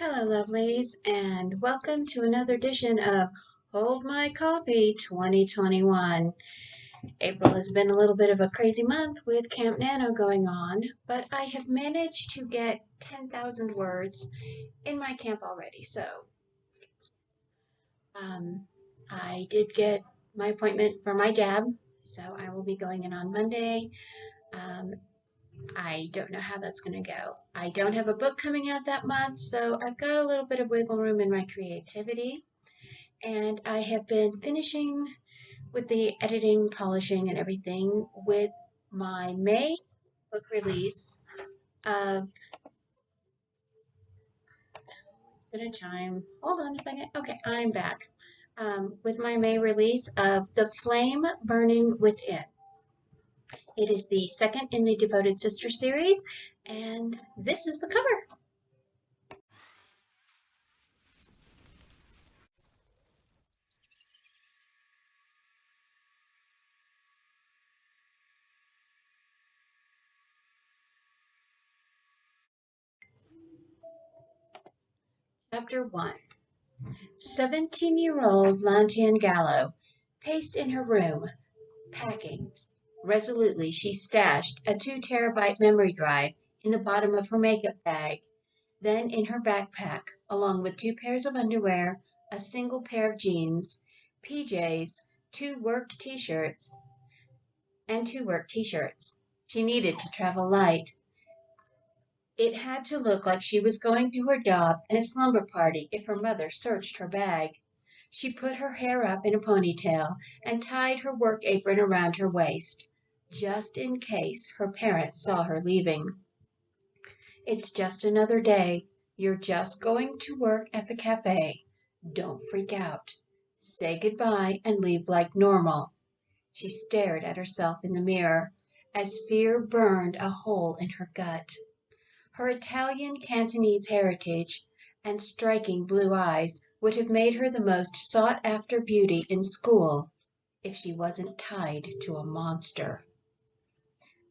Hello, lovelies, and welcome to another edition of Hold My Coffee 2021. April has been a little bit of a crazy month with Camp NaNo going on, but I have managed to get 10,000 words in my camp already. So, um, I did get my appointment for my jab, so I will be going in on Monday. Um, I don't know how that's going to go. I don't have a book coming out that month, so I've got a little bit of wiggle room in my creativity. And I have been finishing with the editing, polishing, and everything with my May book release of. It's been a chime. Hold on a second. Okay, I'm back. With my May release of The Flame Burning Within. It is the second in the Devoted Sister series, and this is the cover. Chapter 1. 17-year-old Lantian Gallo paced in her room, packing. Resolutely she stashed a 2 terabyte memory drive in the bottom of her makeup bag, then in her backpack, along with 2 pairs of underwear, a single pair of jeans, PJs, two work t-shirts. She needed to travel light. It had to look like she was going to her job and a slumber party if her mother searched her bag. She put her hair up in a ponytail and tied her work apron around her waist, just in case her parents saw her leaving. It's just another day. You're just going to work at the cafe. Don't freak out. Say goodbye and leave like normal. She stared at herself in the mirror as fear burned a hole in her gut. Her Italian Cantonese heritage and striking blue eyes would have made her the most sought-after beauty in school if she wasn't tied to a monster.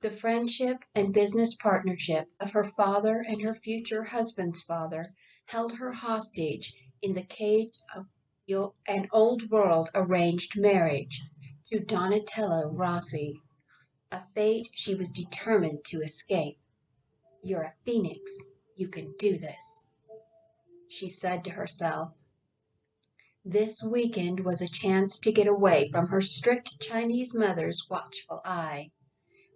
The friendship and business partnership of her father and her future husband's father held her hostage in the cage of an old world arranged marriage to Donatello Rossi, a fate she was determined to escape. You're a phoenix. You can do this, she said to herself. This weekend was a chance to get away from her strict Chinese mother's watchful eye.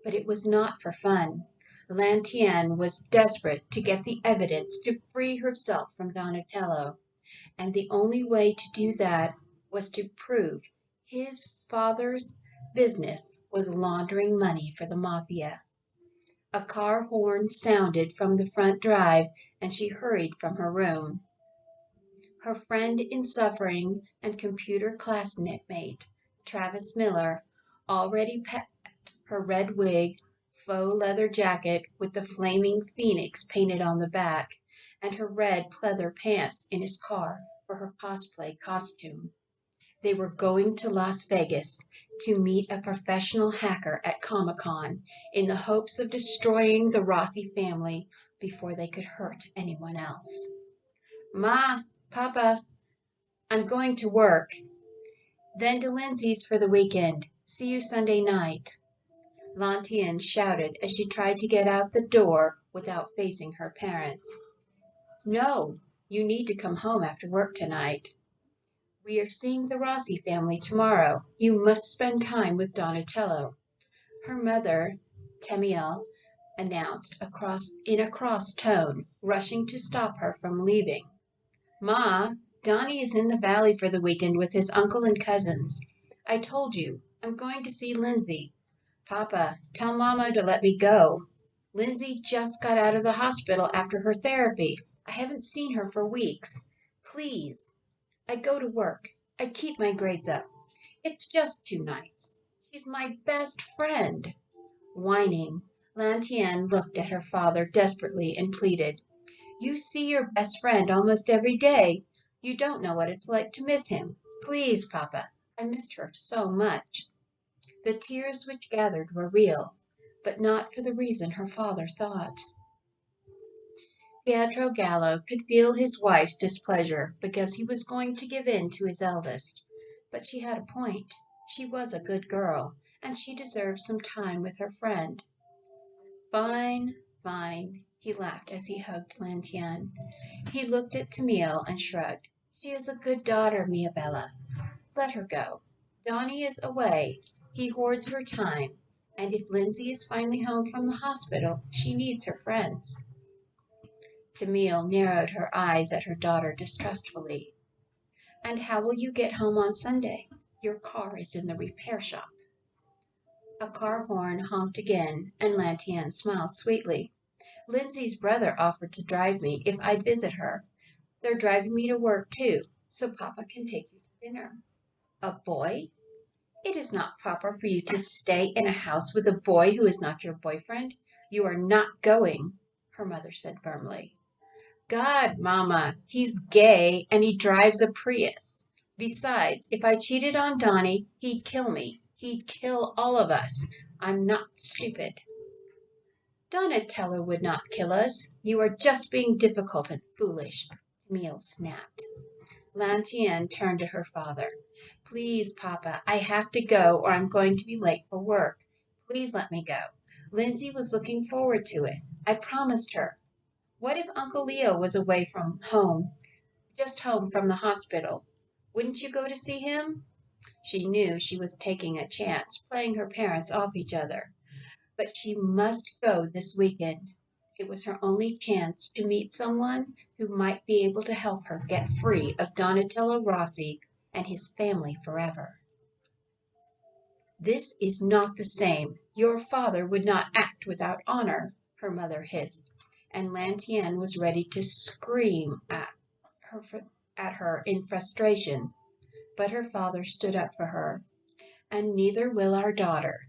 But it was not for fun. Lantian was desperate to get the evidence to free herself from Donatello, and the only way to do that was to prove his father's business was laundering money for the mafia. A car horn sounded from the front drive, and she hurried from her room. Her friend in suffering and computer classmate, Travis Miller, already packed her red wig, faux leather jacket with the flaming phoenix painted on the back, and her red pleather pants in his car for her cosplay costume. They were going to Las Vegas to meet a professional hacker at Comic-Con in the hopes of destroying the Rossi family before they could hurt anyone else. Ma, Papa, I'm going to work. Then to Lindsay's for the weekend. See you Sunday night. Lantian shouted as she tried to get out the door without facing her parents. No, you need to come home after work tonight. We are seeing the Rossi family tomorrow. You must spend time with Donatello. Her mother, Tamiel, announced in a cross tone, rushing to stop her from leaving. Ma, Donnie is in the valley for the weekend with his uncle and cousins. I told you, I'm going to see Lindsay. Papa, tell Mama to let me go. Lindsay just got out of the hospital after her therapy. I haven't seen her for weeks. Please. I go to work. I keep my grades up. It's just 2 nights. She's my best friend. Whining, Lantian looked at her father desperately and pleaded. You see your best friend almost every day. You don't know what it's like to miss him. Please, Papa. I missed her so much. The tears which gathered were real, but not for the reason her father thought. Pietro Gallo could feel his wife's displeasure because he was going to give in to his eldest. But she had a point. She was a good girl, and she deserved some time with her friend. Fine, fine, he laughed as he hugged Lantian. He looked at Tamil and shrugged. She is a good daughter, Mia Bella. Let her go. Donnie is away. He hoards her time. And if Lindsay is finally home from the hospital, she needs her friends. Tamil narrowed her eyes at her daughter distrustfully. And how will you get home on Sunday? Your car is in the repair shop. A car horn honked again, and Lantian smiled sweetly. Lindsay's brother offered to drive me if I'd visit her. They're driving me to work, too, so Papa can take you to dinner. A boy? It is not proper for you to stay in a house with a boy who is not your boyfriend. You are not going, her mother said firmly. God, Mama, he's gay and he drives a Prius. Besides, if I cheated on Donnie, he'd kill me. He'd kill all of us. I'm not stupid. Donatello would not kill us. You are just being difficult and foolish, Camille snapped. Lantian turned to her father. Please, Papa, I have to go or I'm going to be late for work. Please let me go. Lindsay was looking forward to it. I promised her. What if Uncle Leo was away from home, just home from the hospital? Wouldn't you go to see him? She knew she was taking a chance, playing her parents off each other. But she must go this weekend. It was her only chance to meet someone who might be able to help her get free of Donatello Rossi and his family forever. This is not the same. Your father would not act without honor, her mother hissed, and Lantian was ready to scream at her in frustration. But her father stood up for her, and neither will our daughter.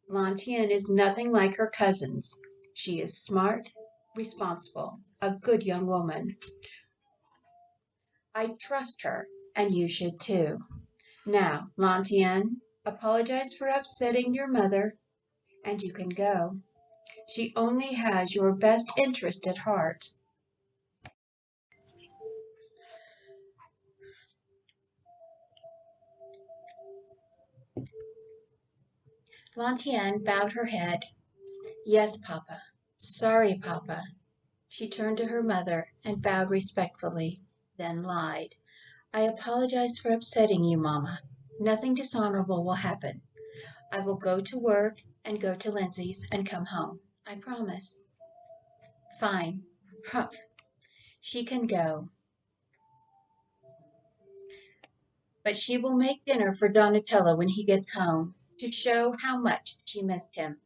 Lantian is nothing like her cousins. She is smart, responsible, a good young woman. I trust her, and you should too. Now, Lantian, apologize for upsetting your mother, and you can go. She only has your best interest at heart. Lantian bowed her head. Yes, Papa. Sorry, Papa. She turned to her mother and bowed respectfully, then lied. I apologize for upsetting you, Mama. Nothing dishonorable will happen. I will go to work and go to Lindsay's and come home. I promise. Fine. Humph. She can go. But she will make dinner for Donatello when he gets home to show how much she missed him.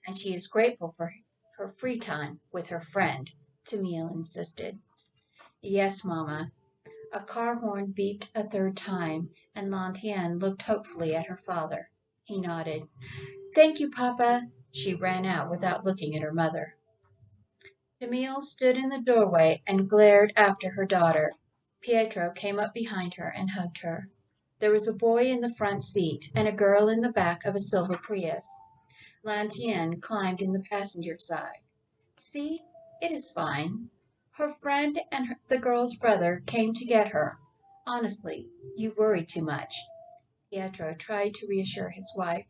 And she is grateful for her free time with her friend, Tamil insisted. Yes, Mama. A car horn beeped a third time, and Lantian looked hopefully at her father. He nodded. Thank you, Papa. She ran out without looking at her mother. Camille stood in the doorway and glared after her daughter. Pietro came up behind her and hugged her. There was a boy in the front seat and a girl in the back of a silver Prius. Lantian climbed in the passenger side. See, it is fine. Her friend and the girl's brother came to get her. Honestly, you worry too much. Pietro tried to reassure his wife.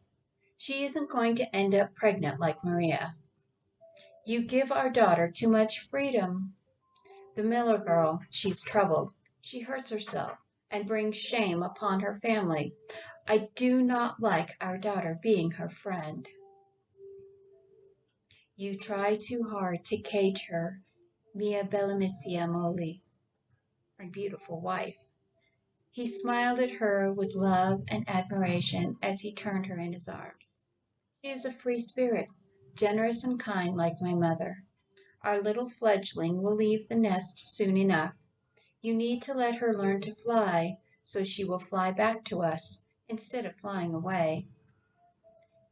She isn't going to end up pregnant like Maria. You give our daughter too much freedom. The Miller girl, she's troubled. She hurts herself and brings shame upon her family. I do not like our daughter being her friend. You try too hard to cage her, mia bellissima Molly, my beautiful wife. He smiled at her with love and admiration as he turned her in his arms. She is a free spirit, generous and kind like my mother. Our little fledgling will leave the nest soon enough. You need to let her learn to fly, so she will fly back to us instead of flying away.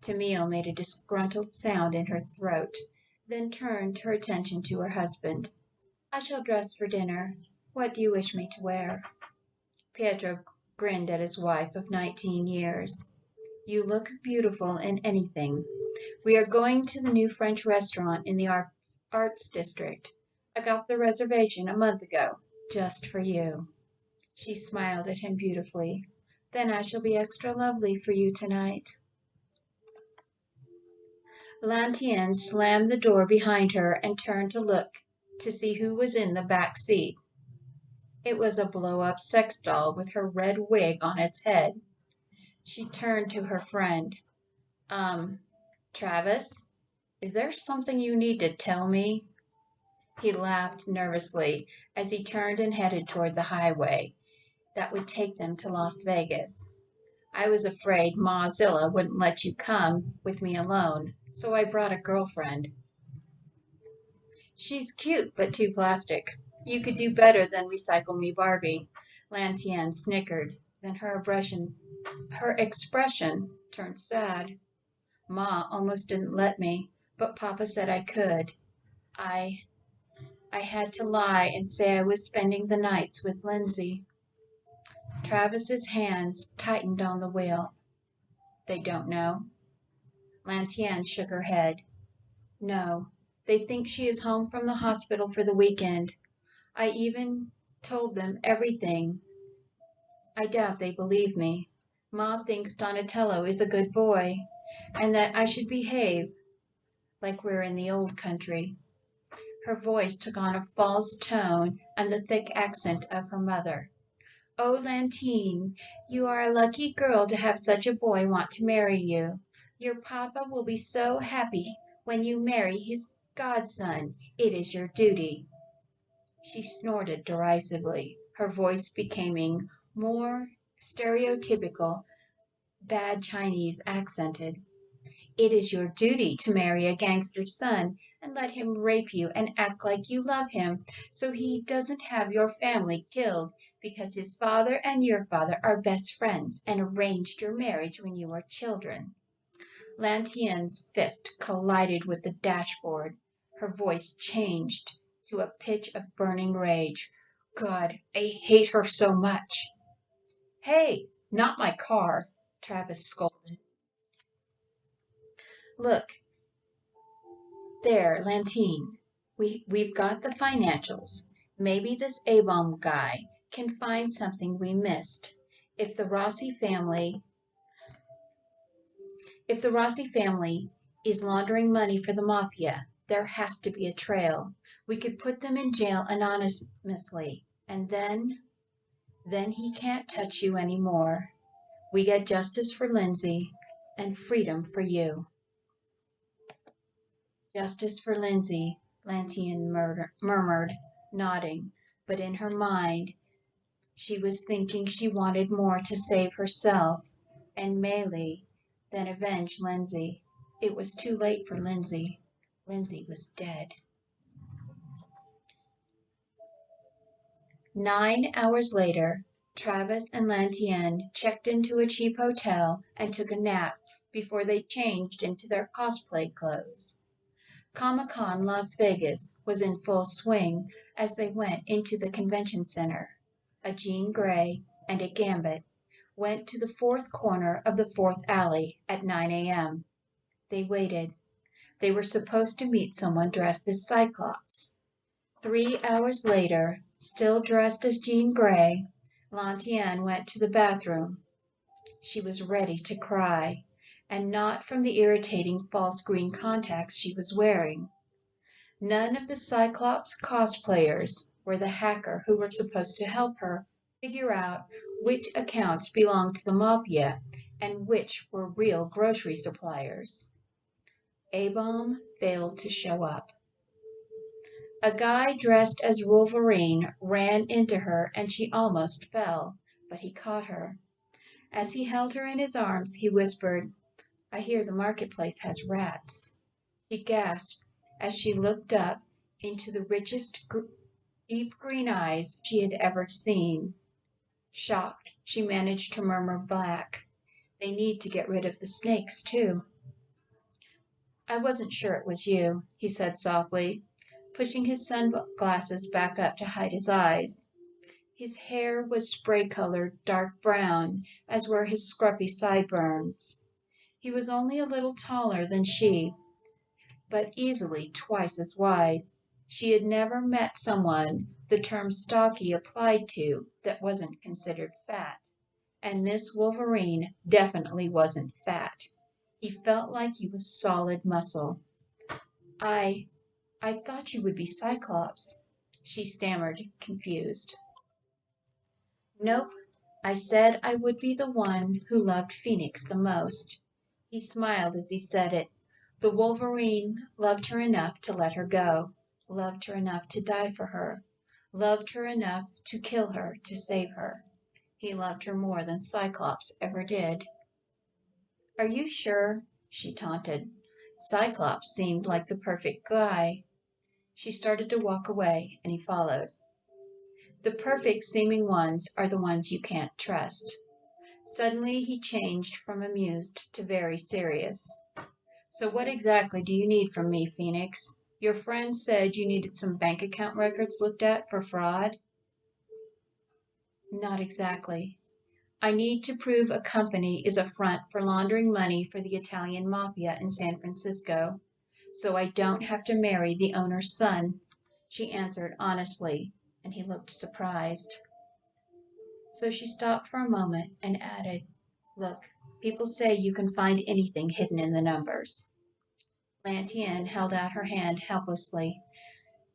Tamil made a disgruntled sound in her throat, then turned her attention to her husband. I shall dress for dinner. What do you wish me to wear? Pietro grinned at his wife of 19 years. You look beautiful in anything. We are going to the new French restaurant in the arts district. I got the reservation a month ago, just for you." She smiled at him beautifully. "Then I shall be extra lovely for you tonight." Lantien slammed the door behind her and turned to look to see who was in the back seat. It was a blow-up sex doll with her red wig on its head. She turned to her friend. Travis, is there something you need to tell me?" He laughed nervously as he turned and headed toward the highway that would take them to Las Vegas. "I was afraid Ma Zilla wouldn't let you come with me alone, so I brought a girlfriend. She's cute, but too plastic. You could do better than recycle me Barbie." Lantien snickered. Then her expression turned sad. "Ma almost didn't let me, but Papa said I could. I I had to lie and say I was spending the nights with Lindsay." Travis's hands tightened on the wheel. "They don't know?" Lantien shook her head. "No. They think she is home from the hospital for the weekend. I even told them everything. I doubt they believe me. Ma thinks Donatello is a good boy, and that I should behave like we're in the old country." Her voice took on a false tone and the thick accent of her mother. "Oh, Lantine, you are a lucky girl to have such a boy want to marry you. Your papa will be so happy when you marry his godson. It is your duty." She snorted derisively, her voice becoming more stereotypical, bad Chinese accented. "It is your duty to marry a gangster's son and let him rape you and act like you love him so he doesn't have your family killed because his father and your father are best friends and arranged your marriage when you were children." Lantien's fist collided with the dashboard. Her voice changed to a pitch of burning rage. "God, I hate her so much." "Hey, not my car," Travis scolded. "Look, there, Lantine, we've got the financials. Maybe this A-bomb guy can find something we missed. If the Rossi family is laundering money for the mafia, there has to be a trail. We could put them in jail anonymously, and then he can't touch you anymore. We get justice for Lindsay and freedom for you." "Justice for Lindsay," Lantien murmured, nodding, but in her mind she was thinking she wanted more to save herself and Meili than avenge Lindsay. It was too late for Lindsay. Lindsay was dead. 9 hours later, Travis and Lantien checked into a cheap hotel and took a nap before they changed into their cosplay clothes. Comic-Con Las Vegas was in full swing as they went into the convention center. A Jean Grey and a Gambit went to the fourth corner of the fourth alley at 9 a.m. They waited. They were supposed to meet someone dressed as Cyclops. 3 hours later, still dressed as Jean Grey, Lantien went to the bathroom. She was ready to cry, and not from the irritating false green contacts she was wearing. None of the Cyclops cosplayers were the hacker who were supposed to help her figure out which accounts belonged to the mafia and which were real grocery suppliers. A-bomb failed to show up. A guy dressed as Wolverine ran into her and she almost fell, but he caught her. As he held her in his arms, he whispered, "I hear the marketplace has rats." She gasped as she looked up into the richest deep green eyes she had ever seen. Shocked, she managed to murmur back, "They need to get rid of the snakes, too." "I wasn't sure it was you," he said softly, pushing his sunglasses back up to hide his eyes. His hair was spray-colored dark brown, as were his scruffy sideburns. He was only a little taller than she, but easily twice as wide. She had never met someone the term stocky applied to that wasn't considered fat, and this Wolverine definitely wasn't fat. He felt like he was solid muscle. I I thought you would be Cyclops, she stammered, confused. Nope, I said I would be the one who loved Phoenix the most. He smiled as he said it. The Wolverine loved her enough to let her go, loved her enough to die for her, loved her enough to kill her to save her. He loved her more than Cyclops ever did. Are you sure? She taunted. Cyclops seemed like the perfect guy. She started to walk away, and he followed. The perfect seeming ones are the ones you can't trust. Suddenly he changed from amused to very serious. So what exactly do you need from me, Phoenix? Your friend said you needed some bank account records looked at for fraud? Not exactly. I need to prove a company is a front for laundering money for the Italian mafia in San Francisco, so I don't have to marry the owner's son, she answered honestly, and he looked surprised. So she stopped for a moment and added, Look, people say you can find anything hidden in the numbers. Lantian held out her hand helplessly.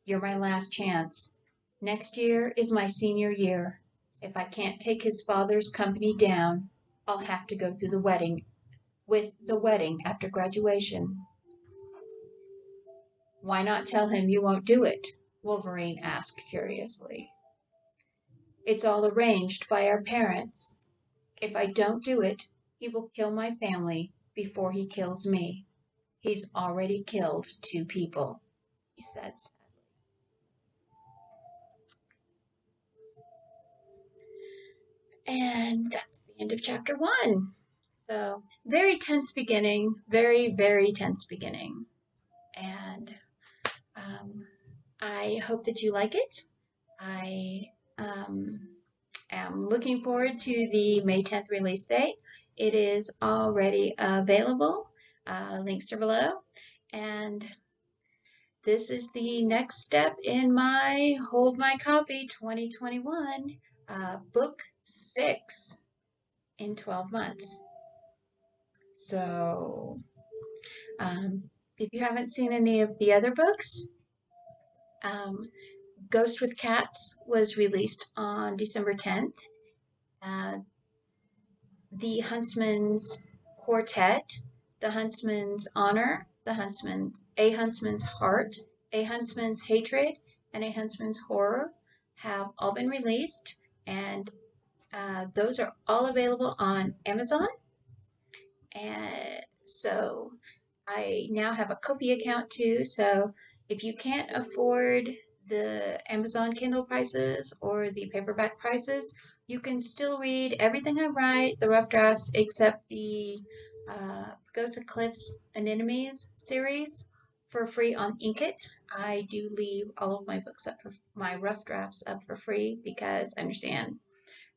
You're my last chance. Next year is my senior year. If I can't take his father's company down, I'll have to go through the wedding after graduation. Why not tell him you won't do it? Wolverine asked curiously. It's all arranged by our parents. If I don't do it, he will kill my family before he kills me. He's already killed 2 people, he said sadly. And that's the end of chapter 1. So, very tense beginning, very, very tense beginning. And I hope that you like it. I am looking forward to the May 10th release date. It is already available. Links are below. And this is the next step in my Hold My Copy 2021 book 6 in 12 months. So, if you haven't seen any of the other books, Ghost with Cats was released on December 10th. The Huntsman's Quartet, The Huntsman's Honor, A Huntsman's Heart, A Huntsman's Hatred, and A Huntsman's Horror have all been released, and those are all available on Amazon. And so I now have a Ko-fi account too, so if you can't afford the Amazon Kindle prices or the paperback prices, you can still read everything I write, the rough drafts, except the Ghost of Cliffs Anemones series for free on Inkitt. I do leave all of my books up for my rough drafts up for free because I understand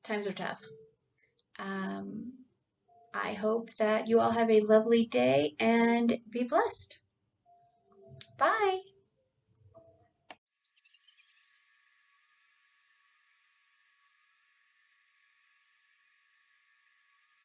times are tough. I hope that you all have a lovely day and be blessed. Bye.